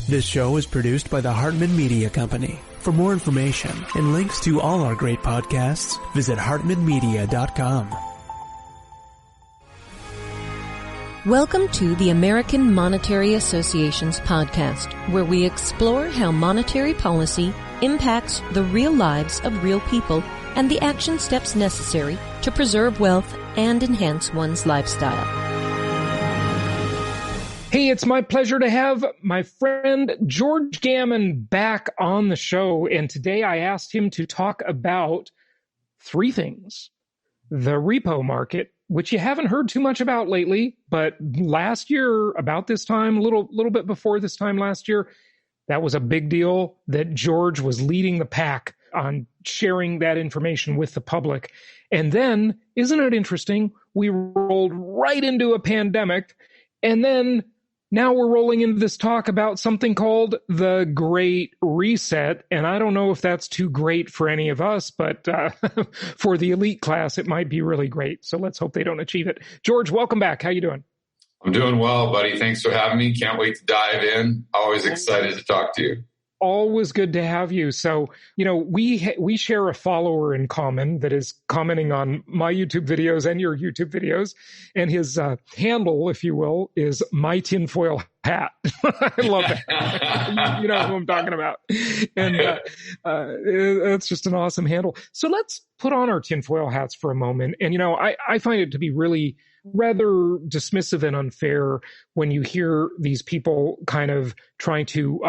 This show is produced by the Hartman Media Company. For more information and links to all our great podcasts, visit hartmanmedia.com. Welcome to the American Monetary Association's podcast, where we explore how monetary policy impacts the real lives of real people and the action steps necessary to preserve wealth and enhance one's lifestyle. Hey, it's my pleasure to have my friend George Gammon back on the show. And today I asked him to talk about three things. The repo market, which you haven't heard too much about lately, but last year, about this time, a little bit before this time last year, that was a big deal that George was leading the pack on sharing that information with the public. And then, isn't it interesting? We rolled right into a pandemic, and then now we're rolling into this talk about something called the Great Reset. And I don't know if that's too great for any of us, but for the elite class, it might be really great. So let's hope they don't achieve it. George, welcome back. How you doing? I'm doing well, buddy. Thanks for having me. Can't wait to dive in. Always excited to talk to you. Always good to have you. So, you know, we share a follower in common that is commenting on my YouTube videos and your YouTube videos. And his handle, if you will, is my tinfoil hat. I love that. You know who I'm talking about. And it's just an awesome handle. So let's put on our tinfoil hats for a moment. And, you know, I find it to be really rather dismissive and unfair when you hear these people kind of trying to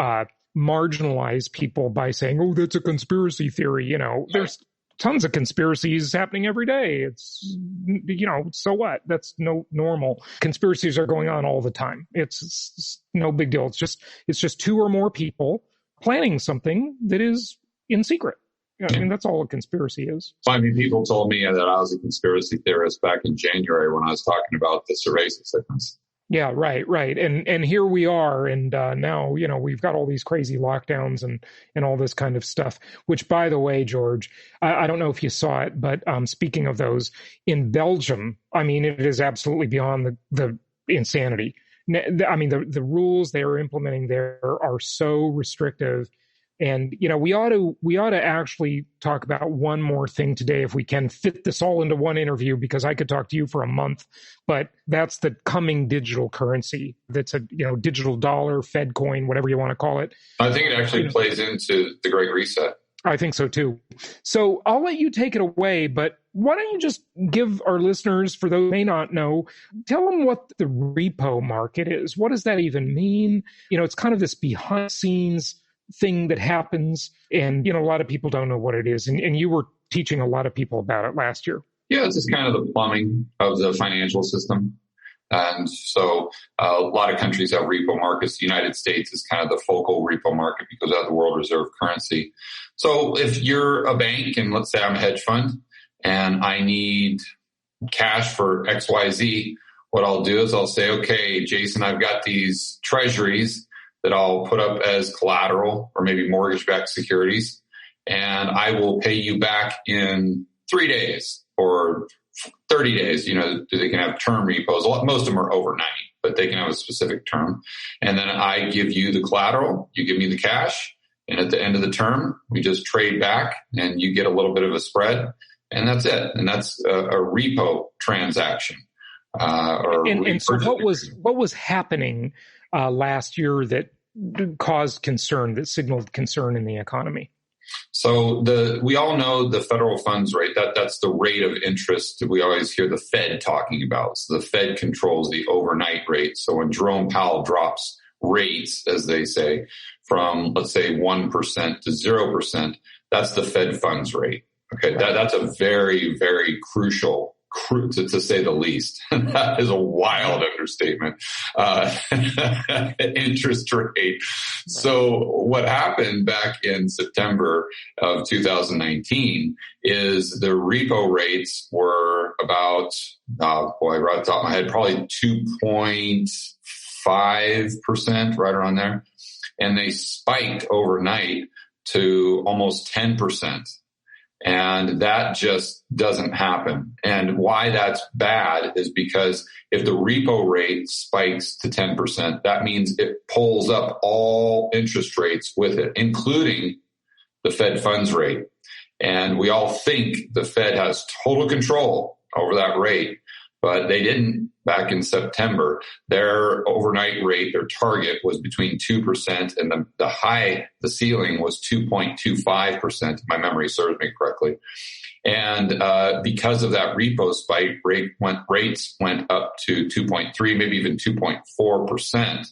marginalize people by saying, oh, that's a conspiracy theory. You know, there's tons of conspiracies happening every day. It's, you know, so what? That's normal. Conspiracies are going on all the time. It's no big deal. It's just two or more people planning something that is in secret. I mean, that's all a conspiracy is. I mean, people told me that I was a conspiracy theorist back in January when I was talking about the cerveza sickness. Yeah, right. And here we are. And now, you know, we've got all these crazy lockdowns and all this kind of stuff, which, by the way, George, I don't know if you saw it, but speaking of those, in Belgium, I mean, it is absolutely beyond the insanity. I mean, the rules they are implementing there are so restrictive. And, you know, we ought to actually talk about one more thing today if we can fit this all into one interview, because I could talk to you for a month. But that's the coming digital currency. That's a, you know, digital dollar, Fed coin, whatever you want to call it. I think it actually plays into the Great Reset. I think so, too. So I'll let you take it away. But why don't you just give our listeners, for those who may not know, tell them what the repo market is. What does that even mean? You know, it's kind of this behind the scenes thing that happens, and, you know, a lot of people don't know what it is, and you were teaching a lot of people about it last year. Yeah, it's just kind of the plumbing of the financial system. And so a lot of countries have repo markets. The United States is kind of the focal repo market because of the world reserve currency. So if you're a bank, and let's say I'm a hedge fund and I need cash for XYZ, what I'll do is I'll say, okay, Jason, I've got these treasuries that I'll put up as collateral or maybe mortgage-backed securities, and I will pay you back in 3 days or 30 days. You know, they can have term repos. Most of them are overnight, but they can have a specific term. And then I give you the collateral, you give me the cash, and at the end of the term, we just trade back and you get a little bit of a spread, and that's it. And that's a repo transaction. And so what was happening last year that caused concern, that signaled concern in the economy? So we all know the federal funds rate, that's the rate of interest we always hear the Fed talking about. So the Fed controls the overnight rate. So when Jerome Powell drops rates, as they say, from, let's say, 1% to 0%, that's the Fed funds rate. Okay, that's a very, very crucial, to say the least. That is a wild understatement. Interest rate. So what happened back in September of 2019 is the repo rates were about, right off the top of my head, probably 2.5%, right around there. And they spiked overnight to almost 10%. And that just doesn't happen. And why that's bad is because if the repo rate spikes to 10%, that means it pulls up all interest rates with it, including the Fed funds rate. And we all think the Fed has total control over that rate, but they didn't back in September. Their overnight rate, their target was between 2%, and the ceiling was 2.25%, if my memory serves me correctly. And because of that repo spike, rates went up to 2.3, maybe even 2.4%.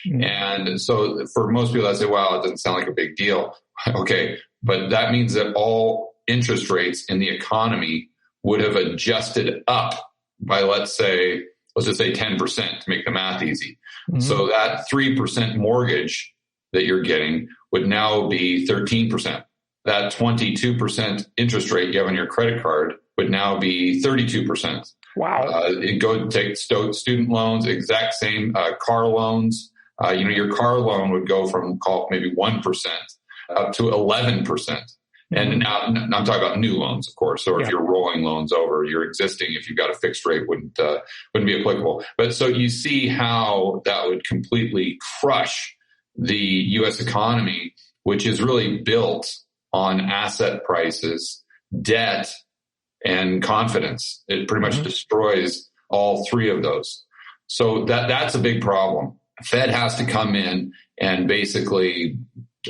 Mm-hmm. And so for most people, I say, wow, it doesn't sound like a big deal. Okay, but that means that all interest rates in the economy would have adjusted up by, let's just say 10% to make the math easy. Mm-hmm. So that 3% mortgage that you're getting would now be 13%. That 22% interest rate you have on your credit card would now be 32%. Wow. Go take student loans, exact same car loans. Your car loan would go from maybe 1% up to 11%. And now I'm talking about new loans, of course. Or if you're rolling loans over, your existing, if you've got a fixed rate, wouldn't be applicable. But so you see how that would completely crush the U.S. economy, which is really built on asset prices, debt, and confidence. It pretty much destroys all three of those. So that's a big problem. Fed has to come in and basically,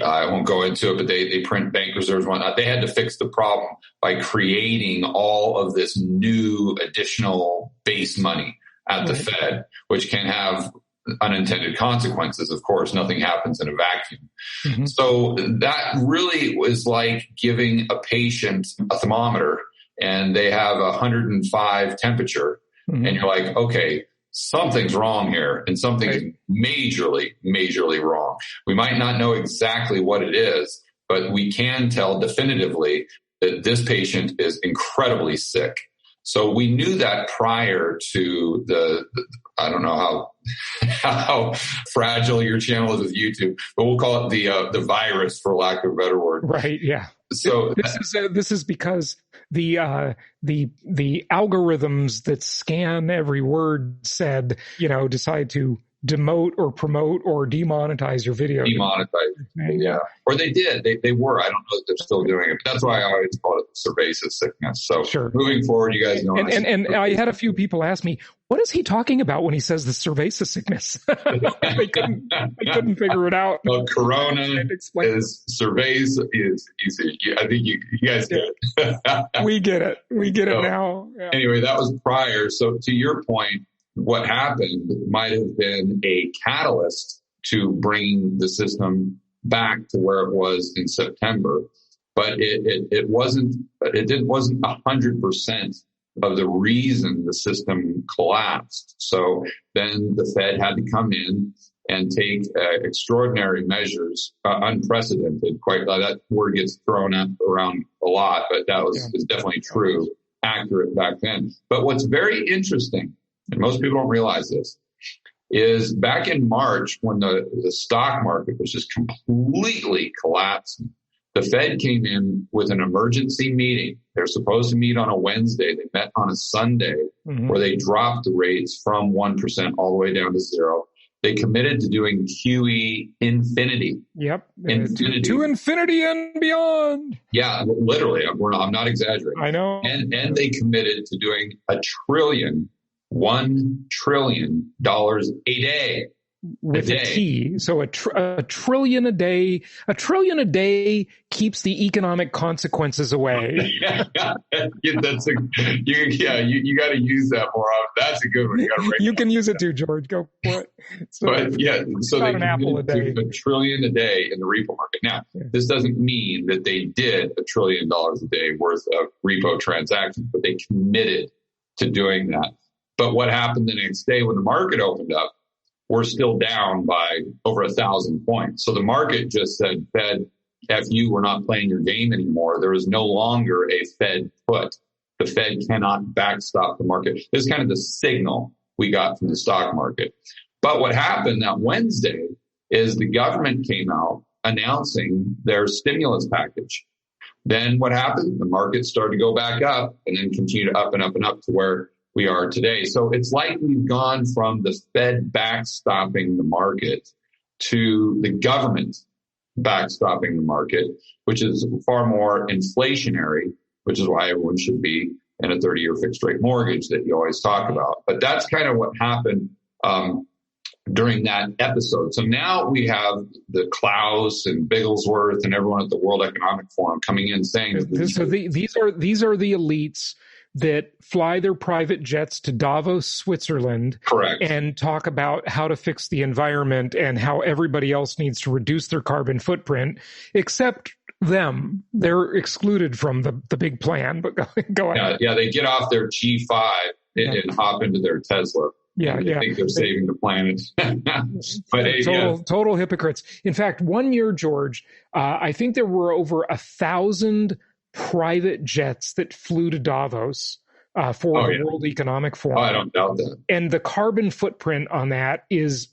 I won't go into it, but they print bank reserves and whatnot. They had to fix the problem by creating all of this new additional base money at the Fed, which can have unintended consequences. Of course, nothing happens in a vacuum. Mm-hmm. So that really was like giving a patient a thermometer and they have 105 temperature. Mm-hmm. And you're like, okay, something's wrong here, and something's majorly wrong. We might not know exactly what it is, but we can tell definitively that this patient is incredibly sick. So we knew that prior to I don't know how fragile your channel is with YouTube, but we'll call it the virus, for lack of a better word. Right. Yeah. So this is because the algorithms that scan every word said, decide to demote or promote or demonetize your video. Yeah. Or they did. They were. I don't know if they're still doing it. But that's why I always call it cerveza sickness. So moving forward, you guys know. And I had a few people ask me, what is he talking about when he says the cerveza sickness? I couldn't figure it out. Well, Corona is cerveza is easy. I think you guys get it. We get it. We get it now. Yeah. Anyway, that was prior. So to your point, what happened might have been a catalyst to bring the system back to where it was in September, but it wasn't 100% of the reason the system collapsed. So then the Fed had to come in and take extraordinary measures, unprecedented. Quite that word gets thrown around a lot, but that is definitely true, accurate back then. But what's very interesting, and most people don't realize this, is back in March when the stock market was just completely collapsing, the Fed came in with an emergency meeting. They're supposed to meet on a Wednesday. They met on a Sunday where they dropped the rates from 1% all the way down to 0. They committed to doing QE infinity. Yep. Infinity. To infinity and beyond. Yeah, literally. I'm not exaggerating. I know. And they committed to doing $1 trillion a day. With a T. So a trillion a day. A trillion a day keeps the economic consequences away. You got to use that more often. That's a good one. You can use it too, George. Go for it. So they an apple a day. $1 trillion a day in the repo market. Now, this doesn't mean that they did $1 trillion a day worth of repo transactions, but they committed to doing that. But what happened the next day when the market opened up, we're still down by over 1,000 points. So the market just said, Fed, F you, we're not playing your game anymore. There is no longer a Fed put. The Fed cannot backstop the market. This is kind of the signal we got from the stock market. But what happened that Wednesday, is the government came out announcing their stimulus package. Then what happened? The market started to go back up and then continue to up and up and up to where we are today. So it's like we've gone from the Fed backstopping the market to the government backstopping the market, which is far more inflationary, which is why everyone should be in a 30-year fixed rate mortgage that you always talk about. But that's kind of what happened during that episode. So now we have the Klaus and Bigglesworth and everyone at the World Economic Forum coming in saying these are the elites that fly their private jets to Davos, Switzerland, correct, and talk about how to fix the environment and how everybody else needs to reduce their carbon footprint, except them. They're excluded from the big plan. But go ahead. Yeah, they get off their G5 and hop into their Tesla. Yeah, I think they're saving the planet. But total hypocrites. In fact, one year, George, I think there were over 1,000 private jets that flew to Davos for the World Economic Forum. I don't doubt that. And the carbon footprint on that is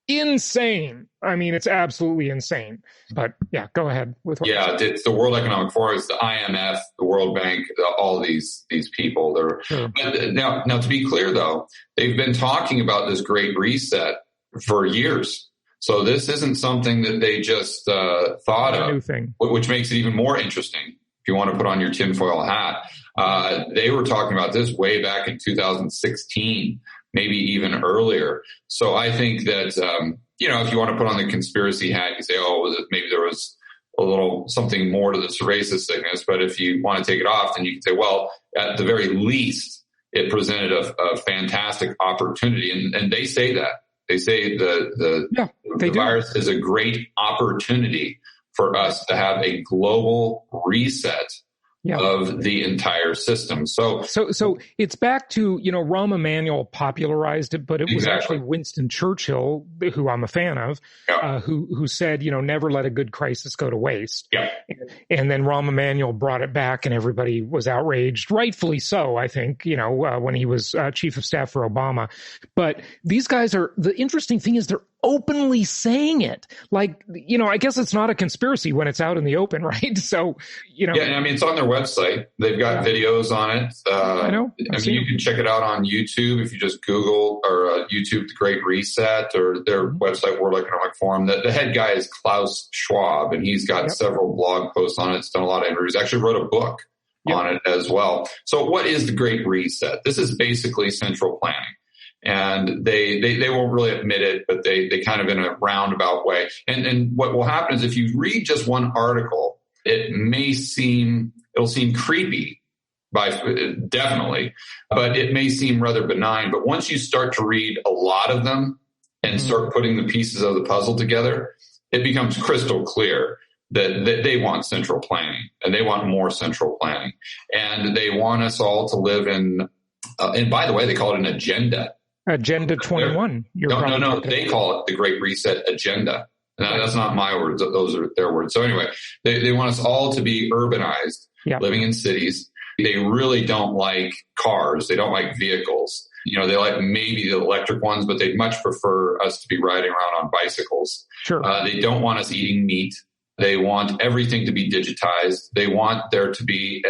insane. I mean, it's absolutely insane. But yeah, go ahead with what it's the World Economic Forum, it's the IMF, the World Bank, all these people. But now to be clear though, they've been talking about this Great Reset for years. So this isn't something that they just thought of, new thing, which makes it even more interesting. If you want to put on your tinfoil hat, they were talking about this way back in 2016, maybe even earlier. So I think that, if you want to put on the conspiracy hat, you say, maybe there was a little something more to this racist sickness. But if you want to take it off, then you can say, well, at the very least, it presented a fantastic opportunity. And they say that. They say the virus is a great opportunity for us to have a global reset of the entire system. So it's back to, Rahm Emanuel popularized it, but it was actually Winston Churchill, who I'm a fan of, who said, never let a good crisis go to waste. Yeah. And then Rahm Emanuel brought it back and everybody was outraged, rightfully so, I think, when he was chief of staff for Obama. But these guys the interesting thing is they're openly saying it. Like, I guess it's not a conspiracy when it's out in the open, right? So, Yeah, I mean, it's on their website. They've got videos on it. I know. You can check it out on YouTube if you just Google or YouTube The Great Reset or their website, World Economic Forum. The head guy is Klaus Schwab, and he's got several blog posts on it. He's done a lot of interviews. Actually wrote a book on it as well. So what is the Great Reset? This is basically central planning. And they won't really admit it, but they kind of in a roundabout way. And what will happen is if you read just one article, it'll seem creepy definitely, but it may seem rather benign. But once you start to read a lot of them and start putting the pieces of the puzzle together, it becomes crystal clear that they want central planning and they want more central planning. And they want us all to live in, and by the way, they call it an agenda. Agenda 21. No. They call it the Great Reset agenda. Now, that's not my words. Those are their words. So anyway, they want us all to be urbanized, living in cities. They really don't like cars. They don't like vehicles. They like maybe the electric ones, but they'd much prefer us to be riding around on bicycles. Sure. They don't want us eating meat. They want everything to be digitized. They want there to be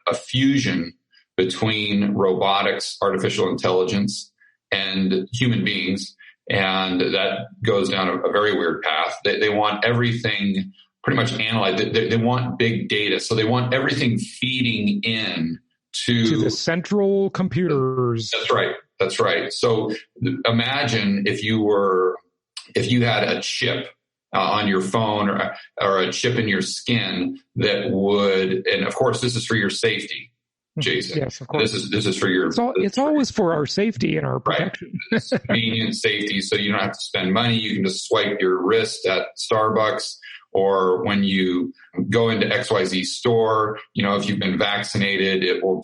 a fusion between robotics, artificial intelligence, and human beings. And that goes down a very weird path. They want everything pretty much analyzed. They want big data. So they want everything feeding in to the central computers. That's right. So imagine if you had a chip on your phone or a chip in your skin that would, and of course this is for your safety, Jason. Yes, of course. This is for your. It's always for our safety and our protection. Right. It's convenient safety, so you don't have to spend money. You can just swipe your wrist at Starbucks, or when you go into XYZ store, if you've been vaccinated, it will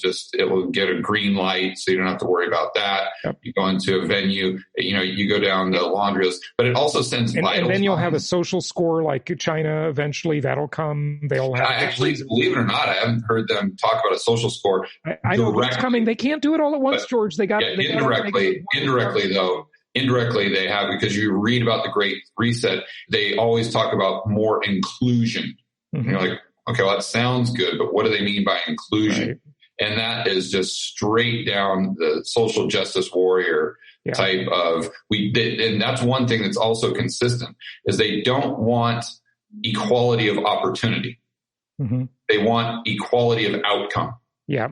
get a green light, so you don't have to worry about that. Yep. You go into a venue, you go down the laundry list, but it also sends vitals. And then you'll have a social score like China eventually. That'll come. They'll have. Actually, believe it or not, I haven't heard them talk about a social score. I know it's coming. They can't do it all at once, George. They got Indirectly, they have, because you read about the Great Reset, they always talk about more inclusion. Mm-hmm. Okay, well, that sounds good, but what do they mean by inclusion? Right. And that is just straight down the social justice warrior type of, and that's one thing that's also consistent, is they don't want equality of opportunity. Mm-hmm. They want equality of outcome. Yeah.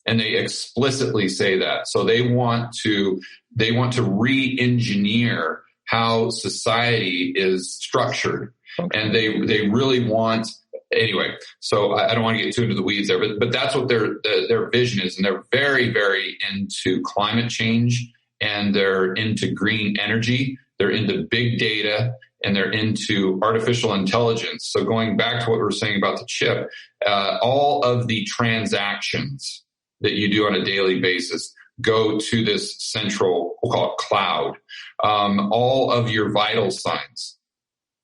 And they explicitly say that. So they want to re-engineer how society is structured. Okay. And they really want, anyway, so I don't want to get too into the weeds there, but that's what their vision is. And they're very, very into climate change, and they're into green energy. They're into big data, and they're into artificial intelligence. So going back to what we were saying about the chip, all of the transactions that you do on a daily basis go to this central, we'll call it cloud. All of your vital signs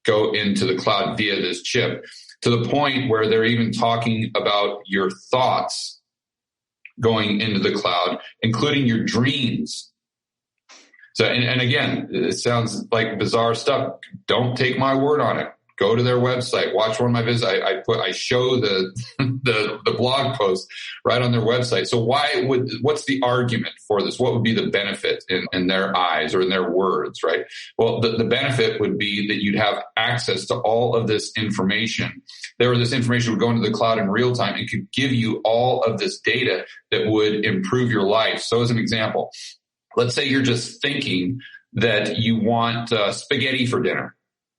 go into the cloud via this chip, to the point where they're even talking about your thoughts going into the cloud, including your dreams. So, and again, it sounds like bizarre stuff. Don't take my word on it. Go to their website, watch one of my videos. I show the blog post right on their website. So what's the argument for this? What would be the benefit in their eyes, or in their words, right? Well, the benefit would be that you'd have access to all of this information. This information would go into the cloud in real time and could give you all of this data that would improve your life. So as an example, let's say you're just thinking that you want spaghetti for dinner.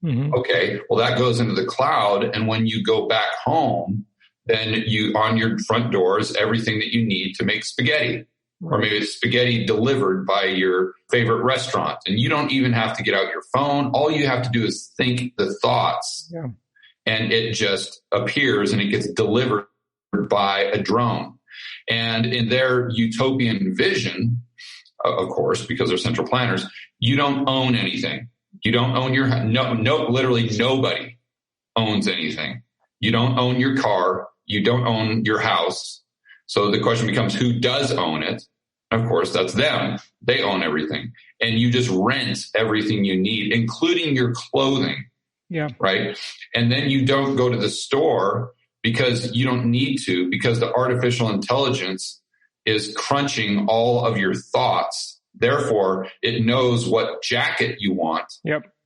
Mm-hmm. Okay, well, that goes into the cloud. And when you go back home, then on your front doors, everything that you need to make spaghetti. Right. Or maybe it's spaghetti delivered by your favorite restaurant. And you don't even have to get out your phone. All you have to do is think the thoughts. Yeah. And it just appears, and it gets delivered by a drone. And in their utopian vision, of course, because they're central planners, you don't own anything. You don't own literally nobody owns anything. You don't own your car. You don't own your house. So the question becomes, who does own it? Of course, that's them. They own everything. And you just rent everything you need, including your clothing. Yeah. Right. And then you don't go to the store because you don't need to, because the artificial intelligence is crunching all of your thoughts. Therefore, it knows what jacket you want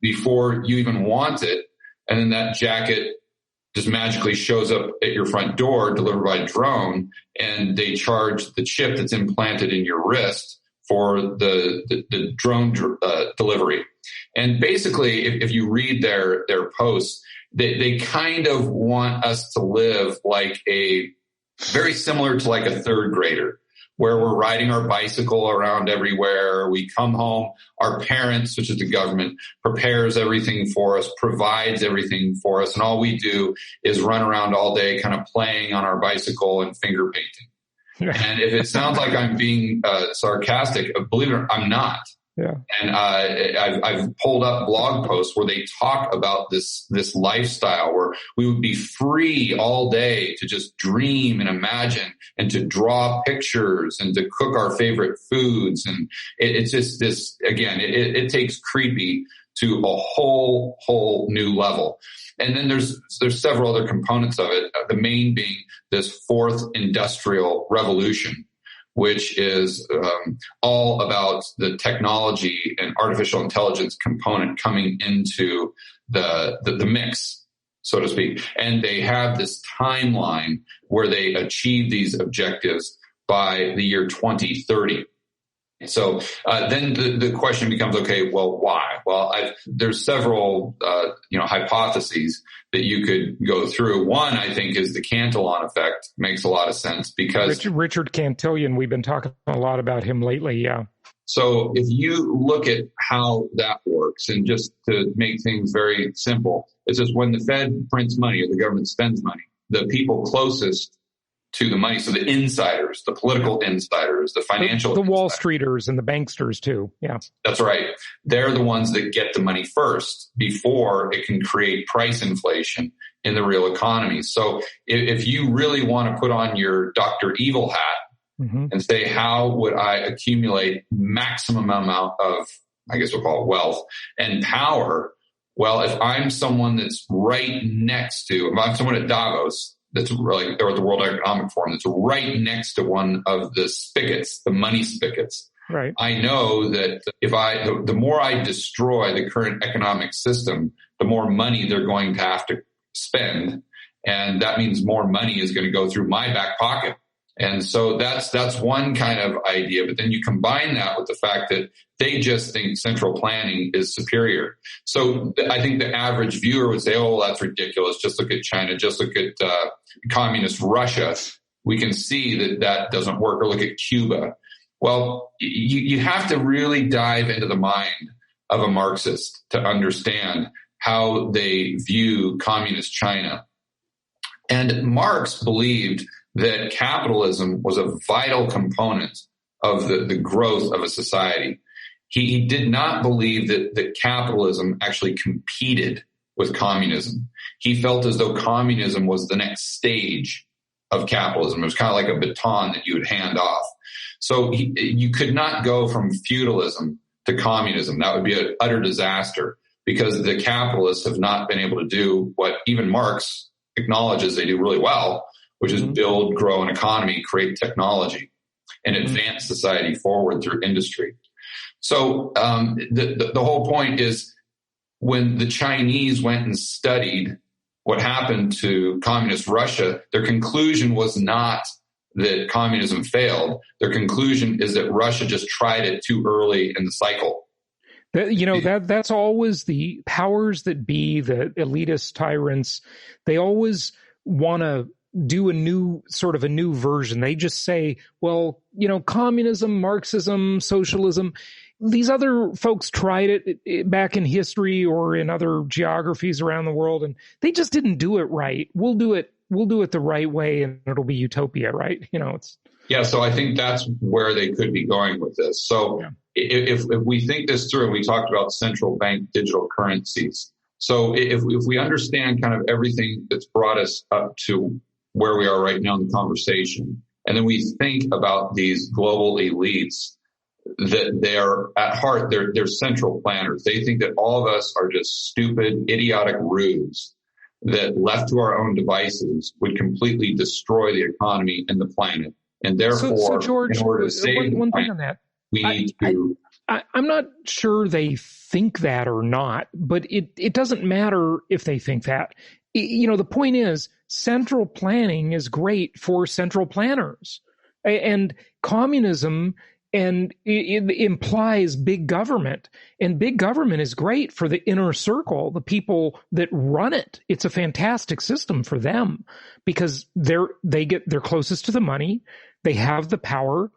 before you even want it. And then that jacket just magically shows up at your front door, delivered by drone, and they charge the chip that's implanted in your wrist for the drone delivery. And basically, if you read their posts, they kind of want us to live like very similar to like a third grader, where we're riding our bicycle around everywhere. We come home, our parents, which is the government, prepares everything for us, provides everything for us. And all we do is run around all day kind of playing on our bicycle and finger painting. And if it sounds like I'm being sarcastic, believe it or not, I'm not. Yeah. And I've pulled up blog posts where they talk about this lifestyle where we would be free all day to just dream and imagine and to draw pictures and to cook our favorite foods. And it's just this, again, it takes creepy to a whole new level. And then there's several other components of it. The main being this fourth industrial revolution, which is all about the technology and artificial intelligence component coming into the mix, so to speak. And they have this timeline where they achieve these objectives by the year 2030. So then the question becomes, okay, well, why? Well, there's several hypotheses that you could go through. One, I think, is the Cantillon effect. Makes a lot of sense because Richard Cantillon, we've been talking a lot about him lately. Yeah. So if you look at how that works, and just to make things very simple, it's just when the Fed prints money or the government spends money, the people closest to the money, so the insiders, the political insiders, the financial the Wall Streeters and the banksters too. Yeah. That's right. They're the ones that get the money first before it can create price inflation in the real economy. So if you really want to put on your Dr. Evil hat and say, how would I accumulate maximum amount of, I guess we'll call it wealth and power? Well, if I'm someone that's right next to, if I'm someone at Davos, that's like, or the World Economic Forum, that's right next to one of the spigots, the money spigots. Right. I know that the more I destroy the current economic system, the more money they're going to have to spend. And that means more money is going to go through my back pocket. And so that's one kind of idea. But then you combine that with the fact that they just think central planning is superior. So I think the average viewer would say, oh, that's ridiculous. Just look at China. Just look at communist Russia. We can see that doesn't work. Or look at Cuba. Well, you have to really dive into the mind of a Marxist to understand how they view communist China. And Marx believed that capitalism was a vital component of the growth of a society. He did not believe that capitalism actually competed with communism. He felt as though communism was the next stage of capitalism. It was kind of like a baton that you would hand off. So you could not go from feudalism to communism. That would be an utter disaster because the capitalists have not been able to do what even Marx acknowledges they do really well, which is build, grow an economy, create technology, and advance society forward through industry. So the whole point is when the Chinese went and studied what happened to communist Russia, their conclusion was not that communism failed. Their conclusion is that Russia just tried it too early in the cycle. That's always the powers that be, the elitist tyrants. They always want to do a new version. They just say, well, communism, Marxism, socialism, these other folks tried it back in history or in other geographies around the world, and they just didn't do it right. We'll do it the right way, and it'll be utopia, right? So I think that's where they could be going with this. So if we think this through, and we talked about central bank digital currencies. So if we understand kind of everything that's brought us up to where we are right now in the conversation, and then we think about these global elites, that they're at heart, they're central planners. They think that all of us are just stupid, idiotic ruse that left to our own devices would completely destroy the economy and the planet. And therefore, so George, in order to save one the planet, thing on that, we need to... I'm not sure they think that or not, but it doesn't matter if they think that. The point is, central planning is great for central planners. And communism and it implies big government, and big government is great for the inner circle, the people that run it. It's a fantastic system for them because they're closest to the money, they have the power,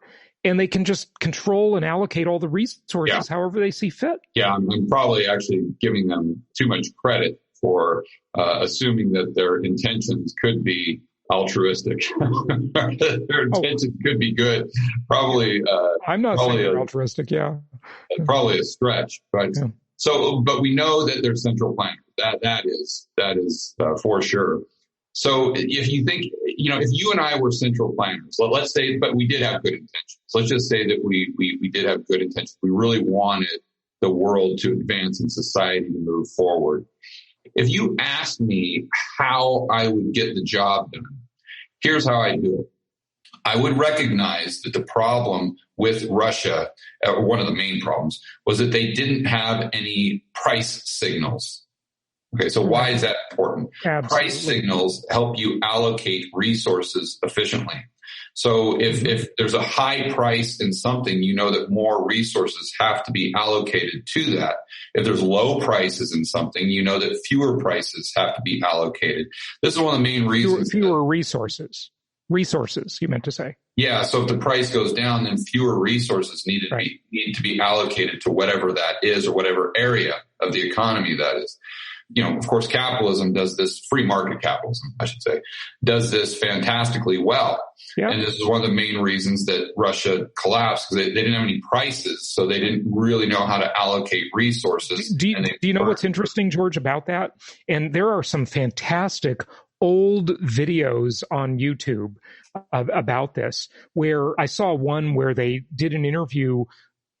and they can just control and allocate all the resources however they see fit. Yeah, I'm probably actually giving them too much credit for assuming that their intentions could be altruistic. Their intentions could be good. Probably. I'm not saying they're altruistic. Yeah, probably a stretch, but but we know that they're central planners. That is for sure. So if you think, if you and I were central planners, let's say, but we did have good intentions. Let's just say that we did have good intentions. We really wanted the world to advance and society to move forward. If you asked me how I would get the job done, here's how I do it. I would recognize that the problem with Russia, or one of the main problems, was that they didn't have any price signals. Okay, so why is that important? Absolutely. Price signals help you allocate resources efficiently. So if there's a high price in something, you know that more resources have to be allocated to that. If there's low prices in something, you know that fewer prices have to be allocated. This is one of the main reasons. Fewer resources. Resources, you meant to say. Yeah, so if the price goes down, then fewer resources need to be allocated to whatever that is or whatever area of the economy that is. Of course, capitalism does this, free market capitalism, I should say, does this fantastically well. Yeah. And this is one of the main reasons that Russia collapsed, because they didn't have any prices, so they didn't really know how to allocate resources. Do you know what's interesting, George, about that? And there are some fantastic old videos on YouTube about this, where I saw one where they did an interview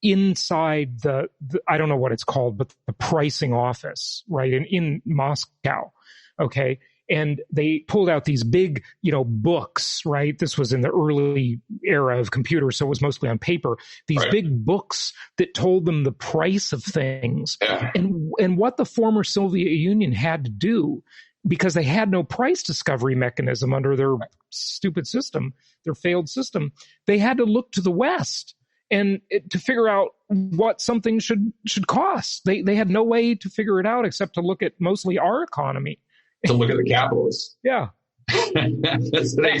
inside the I don't know what it's called, but the pricing office, right, in Moscow. Okay. And they pulled out these big, books, right? This was in the early era of computers, so it was mostly on paper. These Right. big books that told them the price of things and what the former Soviet Union had to do, because they had no price discovery mechanism under their stupid system, their failed system. They had to look to the West and to figure out what something should cost. They had no way to figure it out except to look at mostly our economy. To look at the capitalists. Yeah. So they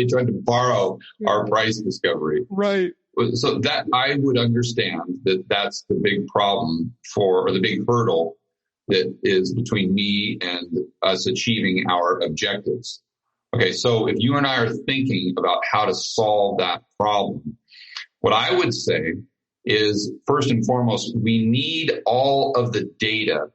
tried to borrow our price discovery. Right. So that I would understand that that's the big problem or the big hurdle that is between me and us achieving our objectives. Okay, so if you and I are thinking about how to solve that problem, what I would say is, first and foremost, we need all of the data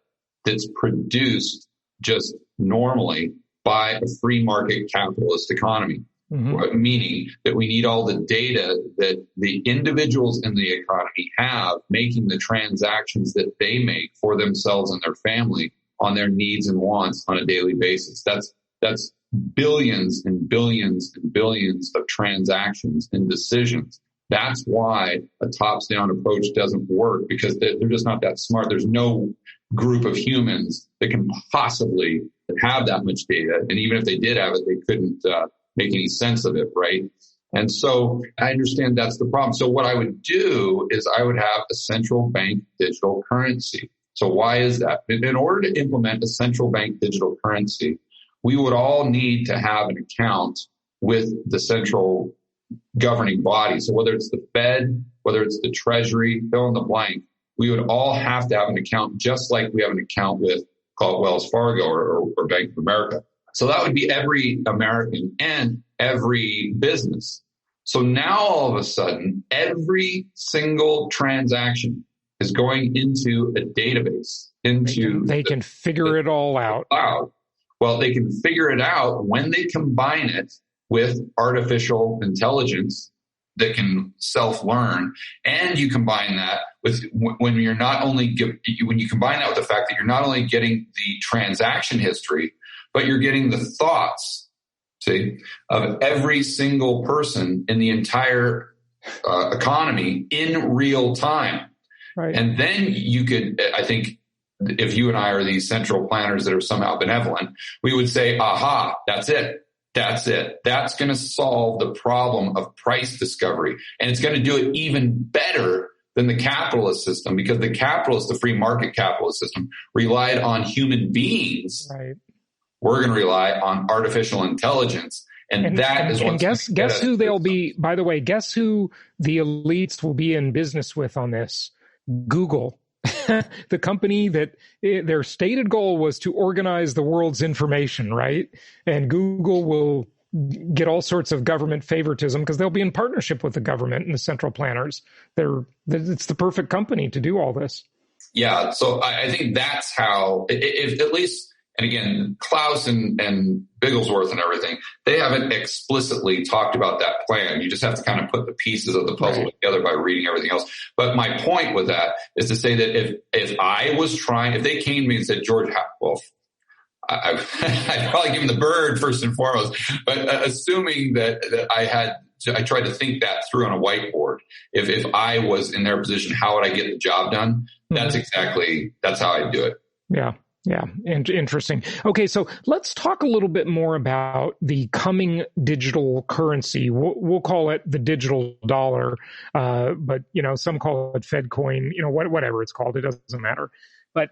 that's produced just normally by a free market capitalist economy. Mm-hmm. Meaning that we need all the data that the individuals in the economy have making the transactions that they make for themselves and their family on their needs and wants on a daily basis. That's billions and billions and billions of transactions and decisions. That's why a tops-down approach doesn't work, because they're just not that smart. There's no group of humans that can possibly have that much data. And even if they did have it, they couldn't make any sense of it, right? And so I understand that's the problem. So what I would do is I would have a central bank digital currency. So why is that? In order to implement a central bank digital currency, we would all need to have an account with the central governing body. So whether it's the Fed, whether it's the Treasury, fill in the blank, we would all have to have an account, just like we have an account with, call it Wells Fargo or Bank of America. So that would be every American and every business. So now all of a sudden, every single transaction is going into a database, they can figure it all out. Cloud. Well, they can figure it out when they combine it with artificial intelligence that can self-learn, and you combine that with when you combine that with the fact that you're not only getting the transaction history, but you're getting the thoughts, of every single person in the entire economy in real time. Right. And then you could, I think, if you and I are these central planners that are somehow benevolent, we would say, aha, that's it. That's it. That's going to solve the problem of price discovery. And it's going to do it even better than the capitalist system, because the free market capitalist system relied on human beings. Right. We're going to rely on artificial intelligence. And guess who they'll be, by the way, guess who the elites will be in business with on this? Google. The company that their stated goal was to organize the world's information, right? And Google will get all sorts of government favoritism because they'll be in partnership with the government and the central planners. It's the perfect company to do all this. Yeah. So I think that's how, if at least, and again, Klaus and Bigglesworth and everything, they haven't explicitly talked about that plan. You just have to kind of put the pieces of the puzzle together by reading everything else. But my point with that is to say that if they came to me and said, George, I'd probably give him the bird first and foremost. But assuming that I tried to think that through on a whiteboard. If I was in their position, how would I get the job done? That's how I do it. Yeah. Yeah, interesting. Okay, so let's talk a little bit more about the coming digital currency. We'll call it the digital dollar, but some call it Fed coin. Whatever it's called, it doesn't matter. But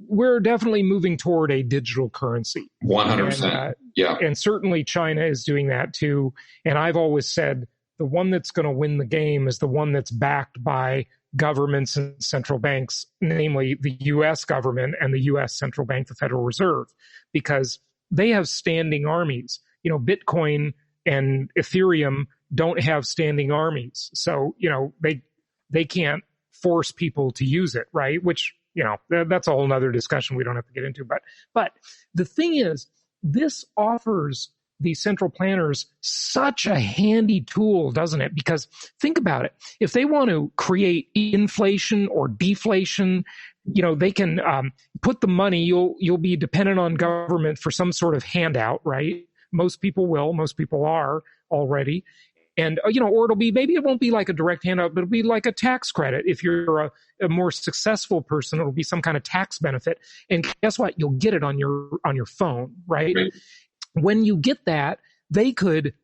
we're definitely moving toward a digital currency. 100%. Yeah, and certainly China is doing that too. And I've always said the one that's going to win the game is the one that's backed by governments and central banks, namely the U.S. government and the U.S. central bank, the Federal Reserve, because they have standing armies. Bitcoin and Ethereum don't have standing armies. So, they can't force people to use it, right? Which, that's a whole nother discussion we don't have to get into. But the thing is, this offers the central planners such a handy tool, doesn't it? Because think about it. If they want to create inflation or deflation, they can put the money, you'll be dependent on government for some sort of handout, right? Most people will, most people are already. And, or maybe it won't be like a direct handout, but it'll be like a tax credit. If you're a more successful person, it'll be some kind of tax benefit. And guess what? You'll get it on your phone, right? When you get that, they could,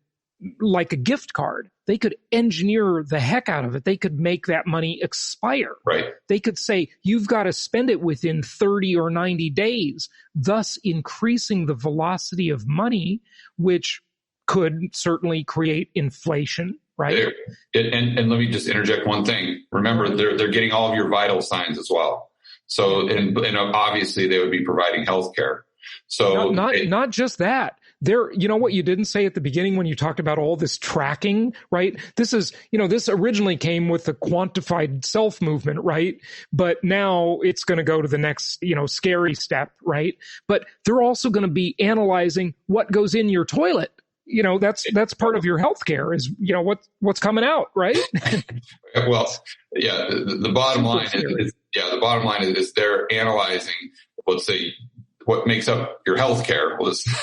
like a gift card, they could engineer the heck out of it. They could make that money expire. Right. They could say, you've got to spend it within 30 or 90 days, thus increasing the velocity of money, which could certainly create inflation, right? And let me just interject one thing. Remember, they're getting all of your vital signs as well. So, and obviously they would be providing healthcare. So not just that. What you didn't say at the beginning when you talked about all this tracking, right? This originally came with the quantified self movement, right? But now it's going to go to the next, scary step, right? But they're also going to be analyzing what goes in your toilet. That's part of your healthcare is, what's coming out, right? Well, yeah, the bottom line is they're analyzing, let's say, what makes up your healthcare.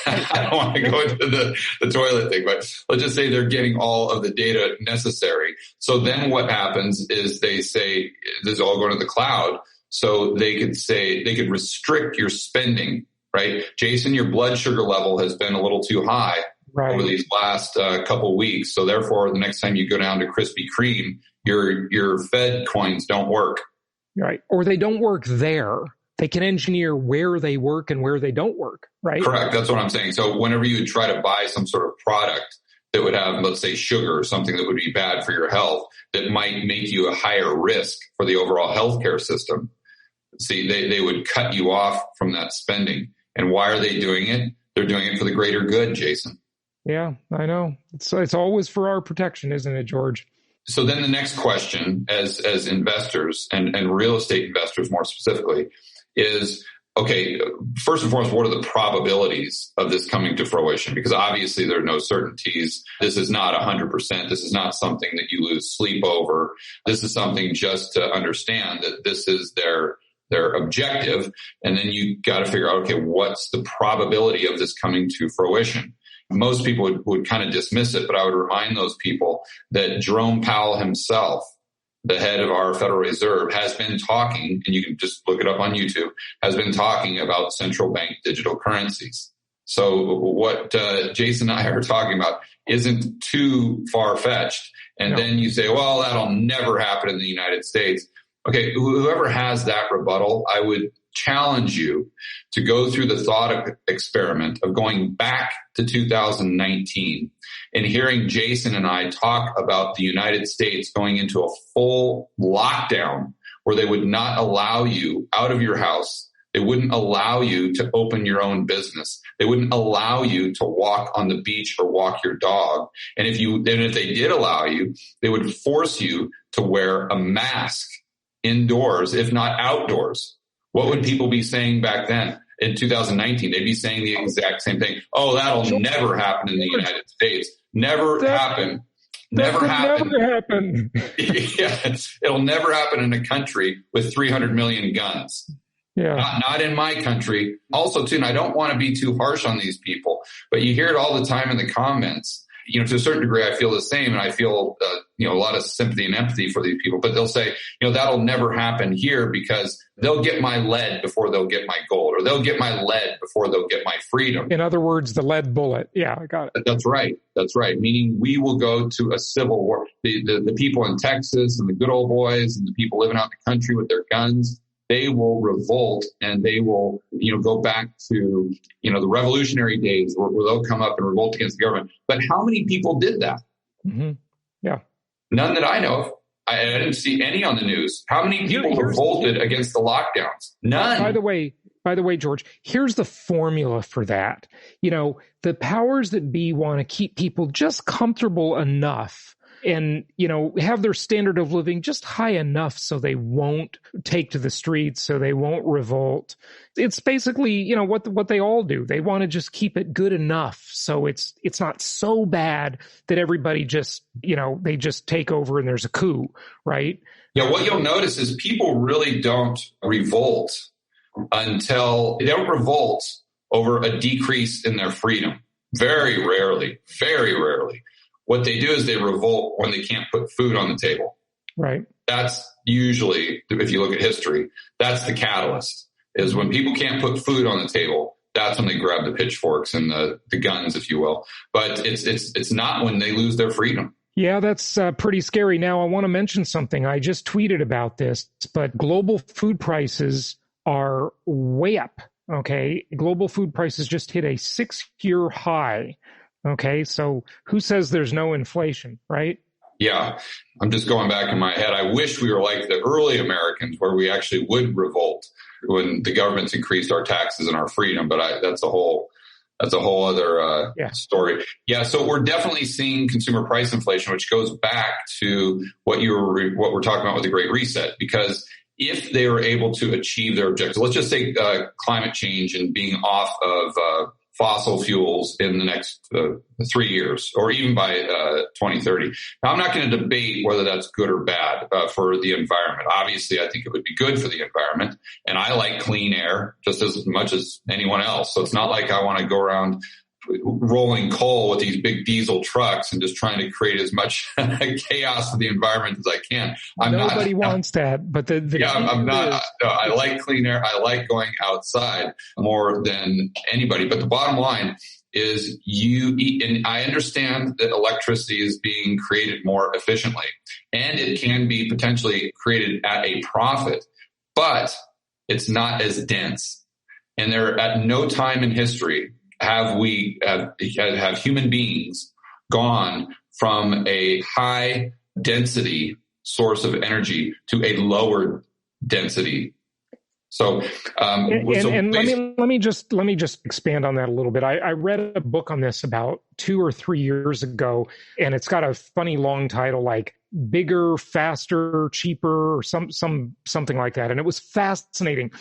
I don't want to go into the toilet thing, but let's just say they're getting all of the data necessary. So then what happens is they say, this is all going to the cloud. So they could restrict your spending, right? Jason, your blood sugar level has been a little too high. Right. Over these last couple weeks. So therefore, the next time you go down to Krispy Kreme, your Fed coins don't work. Right. Or they don't work there. They can engineer where they work and where they don't work, right? Correct. That's what I'm saying. So whenever you would try to buy some sort of product that would have, let's say, sugar or something that would be bad for your health, that might make you a higher risk for the overall healthcare system, see, they would cut you off from that spending. And why are they doing it? They're doing it for the greater good, Jason. Yeah, I know. It's always for our protection, isn't it, George? So then the next question as investors and real estate investors more specifically is, okay, first and foremost, what are the probabilities of this coming to fruition? Because obviously there are no certainties. This is not 100%. This is not something that you lose sleep over. This is something just to understand that this is their objective. And then you got to figure out, okay, what's the probability of this coming to fruition? Most people would kind of dismiss it, but I would remind those people that Jerome Powell himself, the head of our Federal Reserve, has been talking, and you can just look it up on YouTube, has been talking about central bank digital currencies. So what Jason and I are talking about isn't too far-fetched. And then you say, well, that'll never happen in the United States. Okay, whoever has that rebuttal, I would challenge you to go through the thought experiment of going back to 2019 and hearing Jason and I talk about the United States going into a full lockdown where they would not allow you out of your house. They wouldn't allow you to open your own business. They wouldn't allow you to walk on the beach or walk your dog. And if they did allow you, they would force you to wear a mask indoors, if not outdoors. What would people be saying back then in 2019? They'd be saying the exact same thing. Oh, that'll never happen in the United States. Never happen. Never happen. Yeah, it'll never happen in a country with 300 million guns. Yeah. Not in my country. Also, too, and I don't want to be too harsh on these people, but you hear it all the time in the comments. To a certain degree, I feel the same, and I feel, a lot of sympathy and empathy for these people. But they'll say, that'll never happen here because they'll get my lead before they'll get my gold, or they'll get my lead before they'll get my freedom. In other words, the lead bullet. Yeah, I got it. That's right. That's right. Meaning we will go to a civil war. The people in Texas and the good old boys and the people living out in the country with their guns, they will revolt and they will, go back to, the revolutionary days where they'll come up and revolt against the government. But how many people did that? Mm-hmm. Yeah. None that I know of. I didn't see any on the news. How many people revolted against the lockdowns? None. By the way, George, here's the formula for that. The powers that be want to keep people just comfortable enough and, have their standard of living just high enough so they won't take to the streets, so they won't revolt. It's basically, what they all do. They want to just keep it good enough so it's not so bad that everybody just, they just take over and there's a coup, right? Yeah, what you'll notice is people really don't revolt until they don't revolt over a decrease in their freedom. Very rarely. What they do is they revolt when they can't put food on the table. Right. That's usually, if you look at history, that's the catalyst, is when people can't put food on the table. That's when they grab the pitchforks and the guns, if you will. But it's not when they lose their freedom. Yeah, that's pretty scary. Now, I want to mention something. I just tweeted about this, but global food prices are way up. Okay. Global food prices just hit a 6-year high. Okay. So who says there's no inflation, right? Yeah. I'm just going back in my head. I wish we were like the early Americans where we actually would revolt when the governments increased our taxes and our freedom. But that's a whole other story. Yeah. So we're definitely seeing consumer price inflation, which goes back to what we're talking about with the Great Reset, because if they were able to achieve their objectives, let's just say climate change and being off of fossil fuels in the next 3 years, or even by 2030. Now, I'm not going to debate whether that's good or bad for the environment. Obviously, I think it would be good for the environment, and I like clean air just as much as anyone else. So it's not like I want to go around rolling coal with these big diesel trucks and just trying to create as much chaos for the environment as I can. Nobody wants that, but I'm not. No, I like clean air. I like going outside more than anybody. But the bottom line is and I understand that electricity is being created more efficiently, and it can be potentially created at a profit, but it's not as dense. And there, at no time in history have human beings gone from a high density source of energy to a lower density. So, let me just expand on that a little bit. I read a book on this about 2 or 3 years ago, and it's got a funny long title like "Bigger, Faster, Cheaper" or something like that. And it was fascinating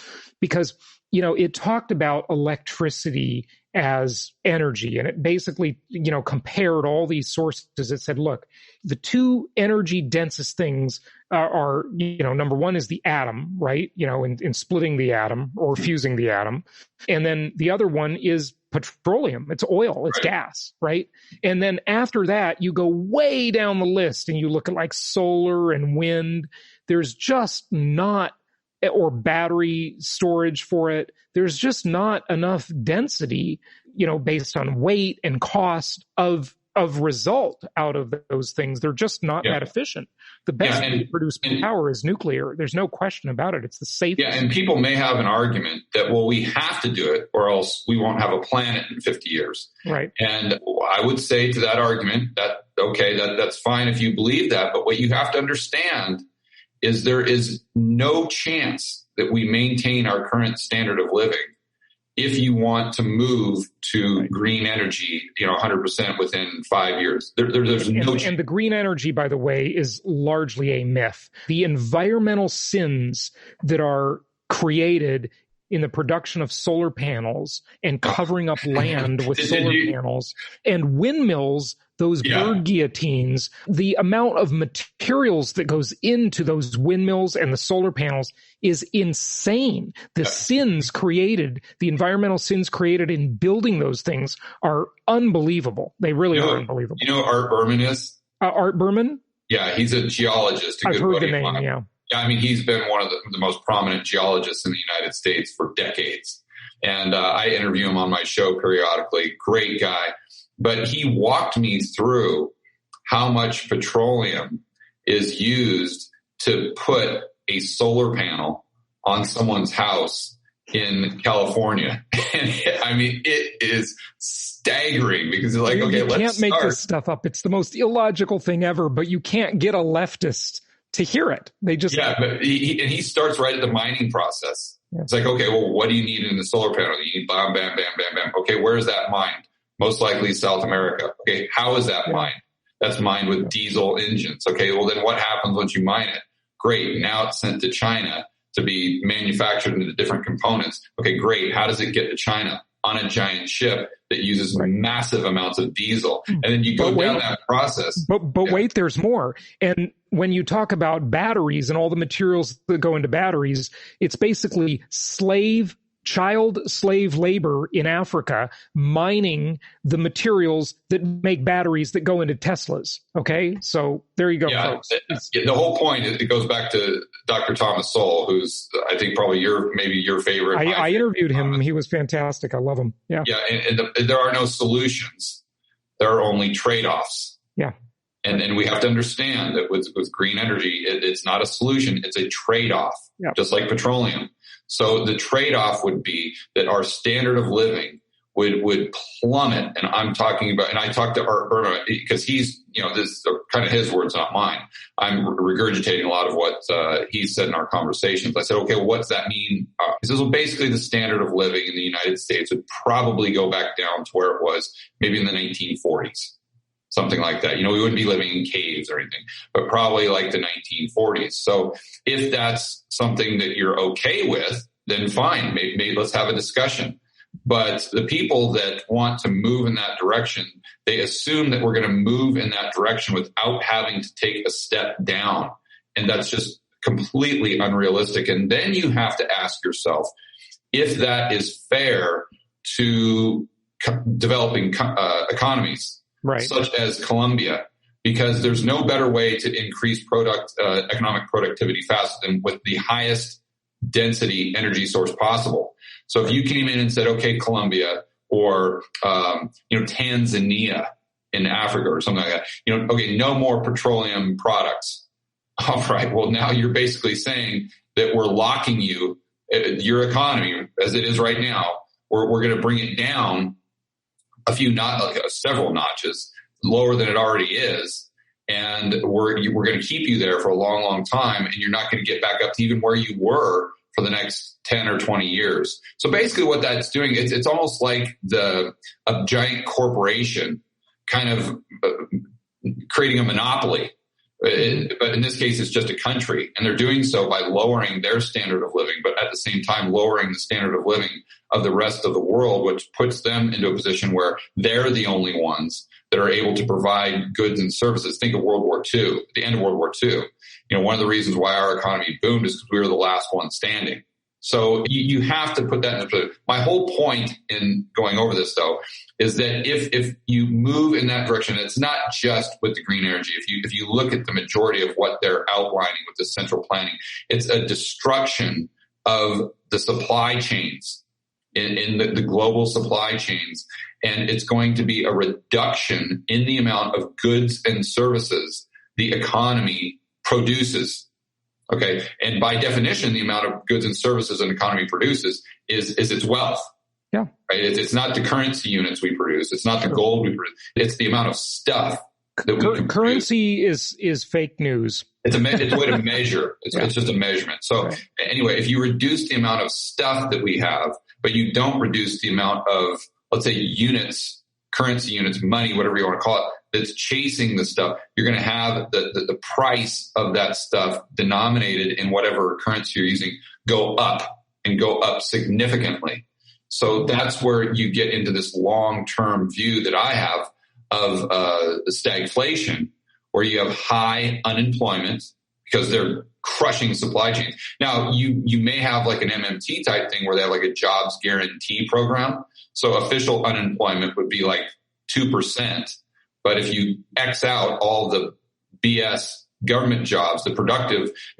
because it talked about electricity as energy, and it basically, compared all these sources. It said, look, the two energy densest things are, number one is the atom, right? In splitting the atom or fusing the atom. And then the other one is petroleum. It's oil, it's gas, right? And then after that, you go way down the list and you look at like solar and wind. There's just not, or battery storage for it. There's just not enough density, based on weight and cost of result out of those things. They're just not that efficient. The best way to produce power is nuclear. There's no question about it. It's the safest. Yeah, and people may have an argument that, well, we have to do it or else we won't have a planet in 50 years. Right. And I would say to that argument that, okay, that's fine if you believe that. But what you have to understand is there is no chance that we maintain our current standard of living if you want to move to green energy, 100% within 5 years. There's no chance. And the green energy, by the way, is largely a myth. The environmental sins that are created in the production of solar panels and covering up land with solar panels and windmills, those bird guillotines, the amount of materials that goes into those windmills and the solar panels is insane. The sins created, the environmental sins created in building those things are unbelievable. They really are unbelievable. You know who Art Berman is? Art Berman? Yeah, he's a geologist. I've heard the name, yeah. I mean, he's been one of the most prominent geologists in the United States for decades. And I interview him on my show periodically. Great guy. But he walked me through how much petroleum is used to put a solar panel on someone's house in California. And I mean, it is staggering because it's like, okay, let's start. You can't make this stuff up. It's the most illogical thing ever, but you can't get a leftist to hear it. They just... Yeah, but he starts right at the mining process. Yeah. It's like, okay, well, what do you need in the solar panel? You need bam, bam, bam, bam, bam. Okay, where's that mined? Most likely South America. Okay, how is that mined? That's mined with diesel engines. Okay, well then what happens once you mine it? Great, now it's sent to China to be manufactured into different components. Okay, great. How does it get to China? On a giant ship that uses massive amounts of diesel. And then you go down that process. But wait, there's more. And when you talk about batteries and all the materials that go into batteries, it's basically child slave labor in Africa mining the materials that make batteries that go into Teslas. Okay, so there you go, folks. The whole point is, it goes back to Dr. Thomas Sowell, who's I think probably your favorite. I interviewed him. He was fantastic. I love him. Yeah. And there are no solutions. There are only trade-offs. Yeah. And we have to understand that with green energy, it's not a solution. It's a trade-off, just like petroleum. So the trade-off would be that our standard of living would plummet. And I'm talking about, and I talked to Art Burma because he's, this are kind of his words, not mine. I'm regurgitating a lot of what he said in our conversations. I said, okay, well, what's that mean? He says, well, basically the standard of living in the United States would probably go back down to where it was maybe in the 1940s. Something like that. We wouldn't be living in caves or anything, but probably like the 1940s. So if that's something that you're okay with, then fine. Maybe let's have a discussion. But the people that want to move in that direction, they assume that we're going to move in that direction without having to take a step down. And that's just completely unrealistic. And then you have to ask yourself if that is fair to developing economies. Right. Such as Colombia, because there's no better way to increase economic productivity faster than with the highest density energy source possible. So if you came in and said, okay, Colombia or, Tanzania in Africa or something like that, okay, no more petroleum products. All right. Well, now you're basically saying that we're locking your economy as it is right now. We're going to bring it down several notches lower than it already is. And we're going to keep you there for a long, long time. And you're not going to get back up to even where you were for the next 10 or 20 years. So basically what that's doing, it's almost like a giant corporation kind of creating a monopoly. But in this case, it's just a country. And they're doing so by lowering their standard of living, but at the same time, lowering the standard of living of the rest of the world, which puts them into a position where they're the only ones that are able to provide goods and services. Think of World War II, at the end of World War II. One of the reasons why our economy boomed is because we were the last one standing. So you have to put that in perspective. My whole point in going over this, though, is that if you move in that direction, it's not just with the green energy. If you look at the majority of what they're outlining with the central planning, it's a destruction of the supply chains in the global supply chains. And it's going to be a reduction in the amount of goods and services the economy produces. Okay. And by definition, the amount of goods and services an economy produces is its wealth. Yeah. Right? It's not the currency units we produce. It's not the gold we produce. It's the amount of stuff that we can currency is fake news. It's a way to measure. It's just a measurement. So anyway, if you reduce the amount of stuff that we have, but you don't reduce the amount of, let's say, units, currency units, money, whatever you want to call it, that's chasing the stuff, you're going to have the price of that stuff denominated in whatever currency you're using go up and go up significantly. So that's where you get into this long-term view that I have of stagflation, where you have high unemployment because they're crushing supply chains. Now, you may have like an MMT type thing where they have like a jobs guarantee program. So official unemployment would be like 2%. But if you X out all the BS government jobs, if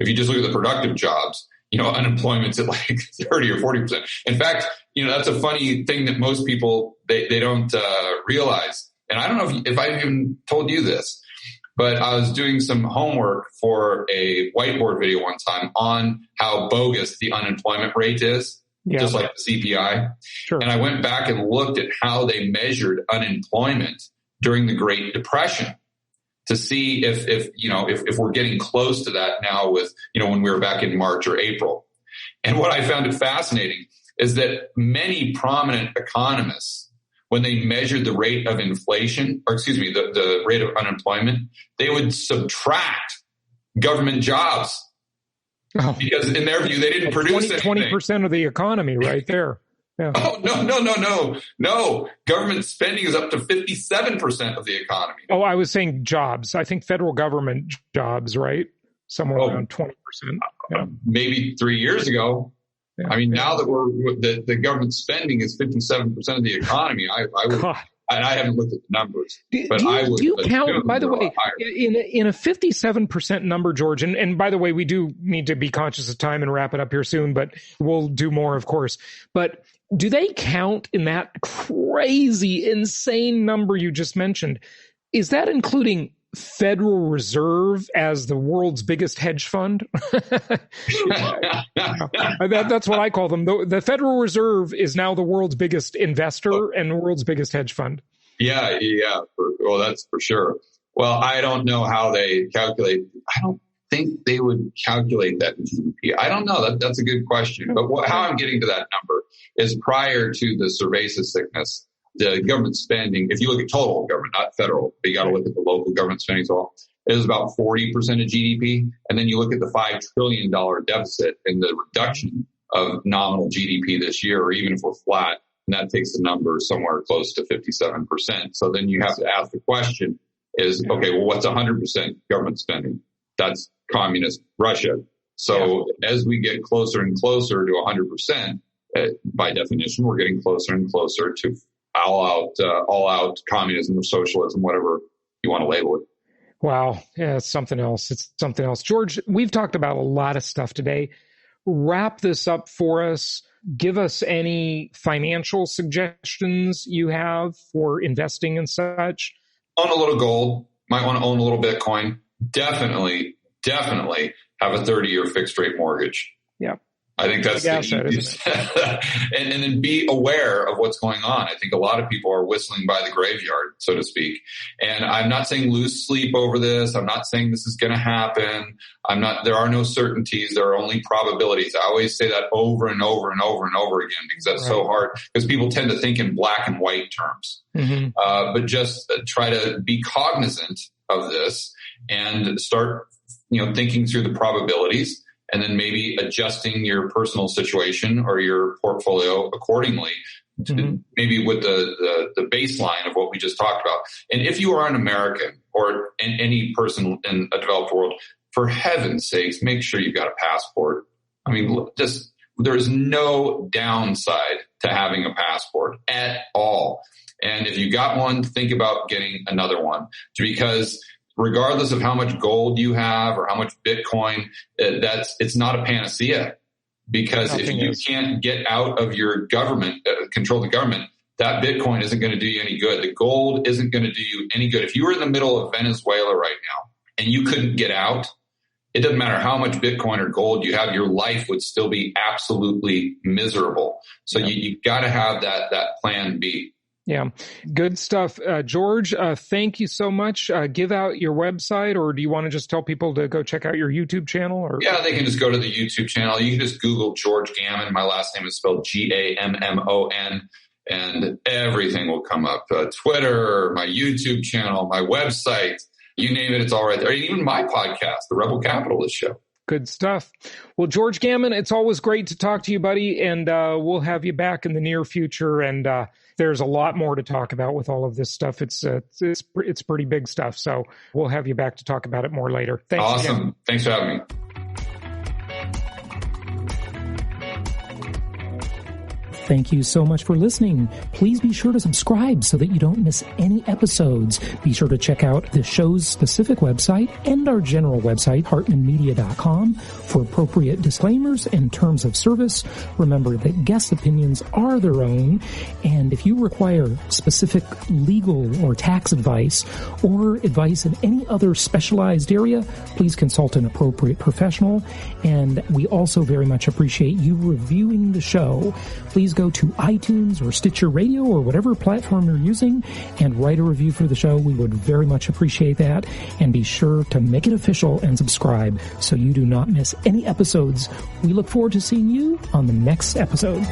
you just look at the productive jobs, unemployment's at like 30 or 40%. In fact, that's a funny thing that most people, they don't realize. And I don't know if I've even told you this, but I was doing some homework for a whiteboard video one time on how bogus the unemployment rate is, just like the CPI. Sure. And I went back and looked at how they measured unemployment during the Great Depression to see if we're getting close to that now with, when we were back in March or April. And what I found it fascinating is that many prominent economists, when they measured the rate of inflation, or excuse me, the rate of unemployment, they would subtract government jobs. Oh. Because in their view, they didn't produce 20% of the economy right there. Yeah. Oh, no. Government spending is up to 57% of the economy. Oh, I was saying jobs. I think federal government jobs, right? Somewhere around 20%. Yeah. Maybe 3 years ago. Yeah. I mean, now that the government spending is 57% of the economy, I would... And I haven't looked at the numbers, but do you count, by the way, in a 57% number, George, and by the way, we do need to be conscious of time and wrap it up here soon, but we'll do more, of course. But do they count in that crazy, insane number you just mentioned? Is that including Federal Reserve as the world's biggest hedge fund? That's what I call them. The Federal Reserve is now the world's biggest investor and the world's biggest hedge fund. Yeah. Well, that's for sure. Well, I don't know how they calculate. I don't think they would calculate that in GDP. I don't know. That's a good question. But how I'm getting to that number is prior to the cerveza sickness, the government spending, if you look at total government, not federal, but you got to look at the local government spending as well, it was about 40% of GDP. And then you look at the $5 trillion deficit and the reduction of nominal GDP this year, or even if we're flat, and that takes the number somewhere close to 57%. So then you have to ask the question is, okay, well, what's 100% government spending? That's communist Russia. So as we get closer and closer to 100%, by definition, we're getting closer and closer to all out communism or socialism, whatever you want to label it. Wow. Yeah, it's something else. George, we've talked about a lot of stuff today. Wrap this up for us. Give us any financial suggestions you have for investing and such. Own a little gold. Might want to own a little Bitcoin. Definitely have a 30-year fixed rate mortgage. Yeah. I think that's the easiest. and then be aware of what's going on. I think a lot of people are whistling by the graveyard, so to speak. And I'm not saying lose sleep over this. I'm not saying this is going to happen. There are no certainties. There are only probabilities. I always say that over and over and over and over again because that's so hard because people tend to think in black and white terms. Mm-hmm. But just try to be cognizant of this and start, thinking through the probabilities. And then maybe adjusting your personal situation or your portfolio accordingly, maybe with the baseline of what we just talked about. And if you are an American or any person in a developed world, for heaven's sakes, make sure you've got a passport. I mean, there is no downside to having a passport at all. And if you got one, think about getting another one because regardless of how much gold you have or how much Bitcoin, it's not a panacea because if you can't get out of your government, control the government, that Bitcoin isn't going to do you any good. The gold isn't going to do you any good. If you were in the middle of Venezuela right now and you couldn't get out, it doesn't matter how much Bitcoin or gold you have, your life would still be absolutely miserable. So you got to have that plan B. Yeah. Good stuff. George, thank you so much. Give out your website, or do you want to just tell people to go check out your YouTube channel? Or? Yeah, they can just go to the YouTube channel. You can just Google George Gammon. My last name is spelled Gammon, and everything will come up. Twitter, my YouTube channel, my website, you name it, it's all right there. Even my podcast, the Rebel Capitalist Show. Good stuff. Well, George Gammon, it's always great to talk to you, buddy, and we'll have you back in the near future. And there's a lot more to talk about with all of this stuff. It's pretty big stuff. So we'll have you back to talk about it more later. Thanks. Awesome. Again. Thanks for having me. Thank you so much for listening. Please be sure to subscribe so that you don't miss any episodes. Be sure to check out the show's specific website and our general website, hartmanmedia.com, for appropriate disclaimers and terms of service. Remember that guest opinions are their own, and if you require specific legal or tax advice or advice in any other specialized area, please consult an appropriate professional. And we also very much appreciate you reviewing the show. Please go to iTunes or Stitcher Radio or whatever platform you're using and write a review for the show. We would very much appreciate that. And be sure to make it official and subscribe so you do not miss any episodes. We look forward to seeing you on the next episode.